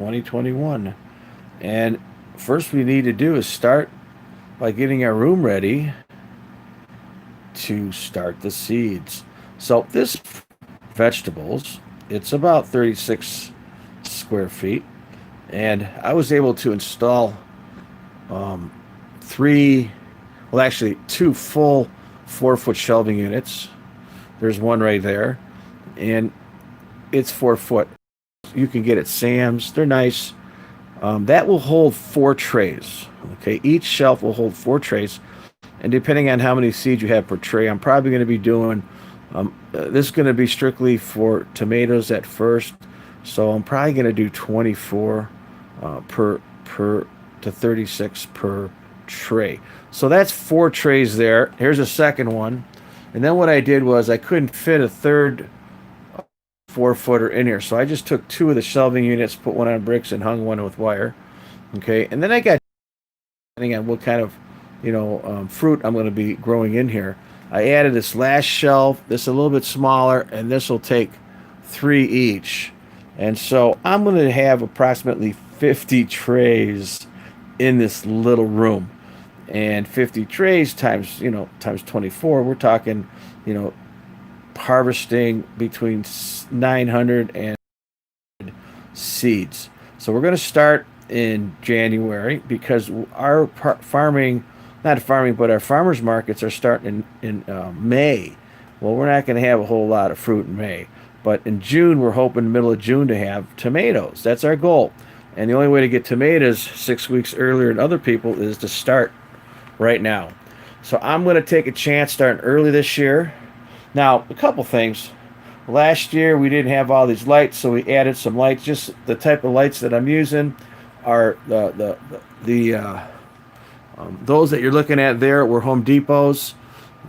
2021. And first we need to do is start by getting our room ready to start the seeds. So this vegetables, it's about 36 square feet, and I was able to install um, three, well, actually two full 4 foot shelving units. There's one right there, and it's 4 foot. You can get at Sam's. They're nice. That will hold 4 trays. Okay, each shelf will hold 4 trays, and depending on how many seeds you have per tray, I'm probably going to be doing. This is going to be strictly for tomatoes at first, so I'm probably going to do 24 per to 36 per tray. So that's 4 trays there. Here's a second one, and then what I did was I couldn't fit a third 4 footer in here, so I just took two of the shelving units, put one on bricks, and hung one with wire. Okay, and then I got, depending on what kind of fruit I'm going to be growing in here. I added this last shelf, this a little bit smaller, and this will take 3 each. And so I'm going to have approximately 50 trays in this little room. And 50 trays times 24, we're talking, you know, harvesting between 900 and seeds. So we're going to start in January because our farming, not farming, but our farmers markets are starting in May. Well, we're not going to have a whole lot of fruit in May, but in June, we're hoping middle of June to have tomatoes. That's our goal. And the only way to get tomatoes 6 weeks earlier than other people is to start right now. So I'm going to take a chance starting early this year. Now, a couple things. Last year we didn't have all these lights, so we added some lights. Just the type of lights that I'm using are the those that you're looking at there were Home Depot's,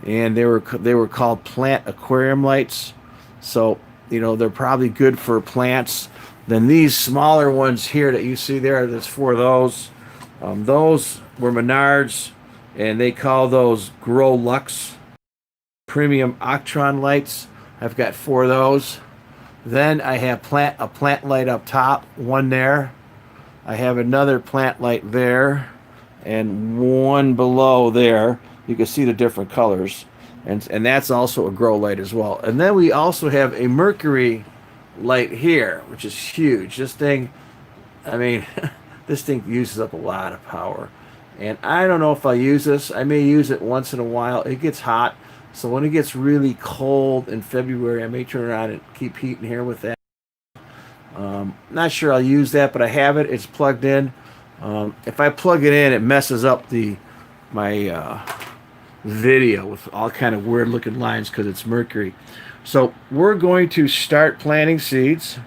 and they were called plant aquarium lights. So they're probably good for plants. Then these smaller ones here that you see there, there's four of those. Those were Menards, and they call those Grow Lux premium Octron lights. I've got four of those. Then I have a plant light up top, one there. I have another plant light there, and one below there. You can see the different colors, and that's also a grow light as well. And then we also have a mercury light here, which is huge. This thing, I mean, this thing uses up a lot of power. And I don't know if I'll use this. I may use it once in a while. It gets hot. So when it gets really cold in February, I may turn around and keep heating here with that. Not sure I'll use that, but I have it. It's plugged in. If I plug it in, it messes up my video with all kind of weird looking lines because it's mercury. So we're going to start planting seeds.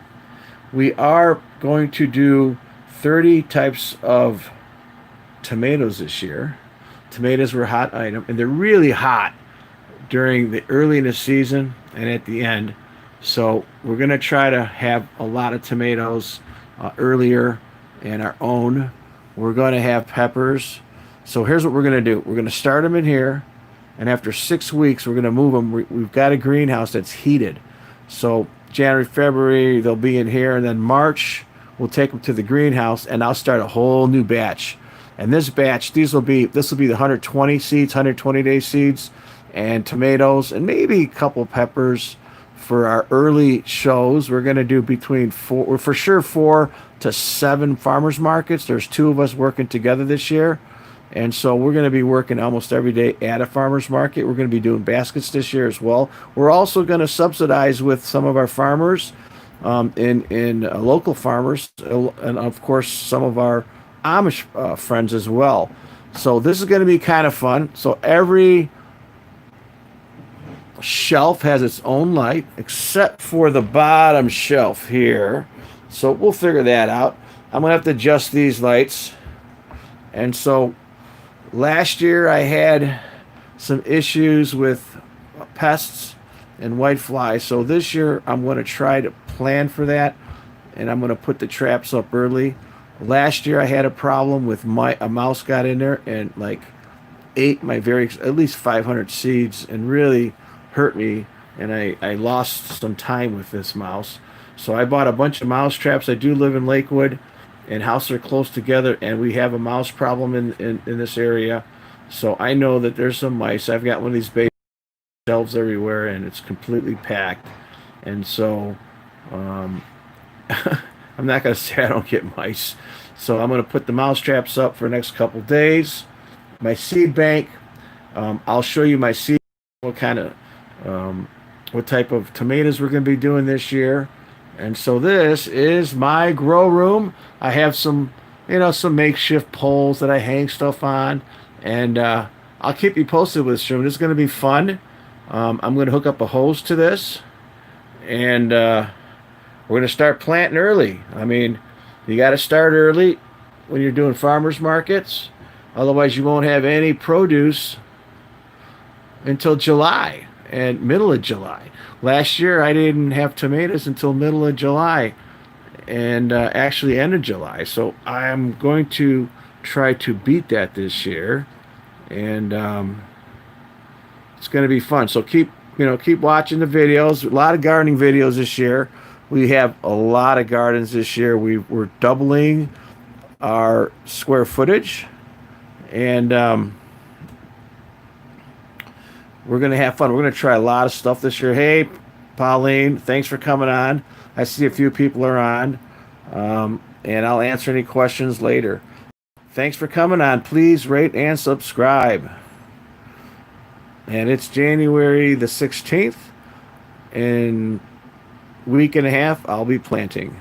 We are going to do 30 types of tomatoes this year. Tomatoes were a hot item, and they're really hot during the early in the season and at the end. So we're going to try to have a lot of tomatoes earlier in our own. We're going to have peppers. So here's what we're going to do. We're going to start them in here, and after 6 weeks, we're going to move them. We've got a greenhouse that's heated. So January, February, they'll be in here, and then March, we'll take them to the greenhouse, and I'll start a whole new batch. And this batch, this will be the 120 seeds, 120-day seeds, and tomatoes, and maybe a couple peppers for our early shows. We're going to do between 4 to 7 farmers markets. There's 2 of us working together this year, and so we're going to be working almost every day at a farmers market. We're going to be doing baskets this year as well. We're also going to subsidize with some of our farmers, in local farmers, and of course some of our Amish friends as well. So this is going to be kind of fun. So every shelf has its own light except for the bottom shelf here. So we'll figure that out. I'm going to have to adjust these lights. And so last year I had some issues with pests and white flies. So this year I'm going to try to plan for that, and I'm going to put the traps up early. Last year I had a problem with a mouse got in there and ate my at least 500 seeds and really hurt me, and I lost some time with this mouse. So I bought a bunch of mouse traps. I do live in Lakewood, and houses are close together, and we have a mouse problem in this area. So I know that there's some mice. I've got one of these base shelves everywhere, and it's completely packed. And so um, I'm not going to say I don't get mice. So I'm going to put the mouse traps up for the next couple days. My seed bank, I'll show you my seed, what kind of, what type of tomatoes we're going to be doing this year. And so this is my grow room. I have some, some makeshift poles that I hang stuff on. And I'll keep you posted with this room. This is going to be fun. I'm going to hook up a hose to this. And we're going to start planting early. I mean, you got to start early when you're doing farmers markets. Otherwise, you won't have any produce until July and middle of July. Last year, I didn't have tomatoes until middle of July and actually end of July. So I'm going to try to beat that this year, and it's going to be fun. So keep watching the videos. A lot of gardening videos this year. We have a lot of gardens this year. We're doubling our square footage, and we're going to have fun. We're going to try a lot of stuff this year. Hey, Pauline, thanks for coming on. I see a few people are on, and I'll answer any questions later. Thanks for coming on. Please rate and subscribe. And it's January the 16th. In a week and a half, I'll be planting.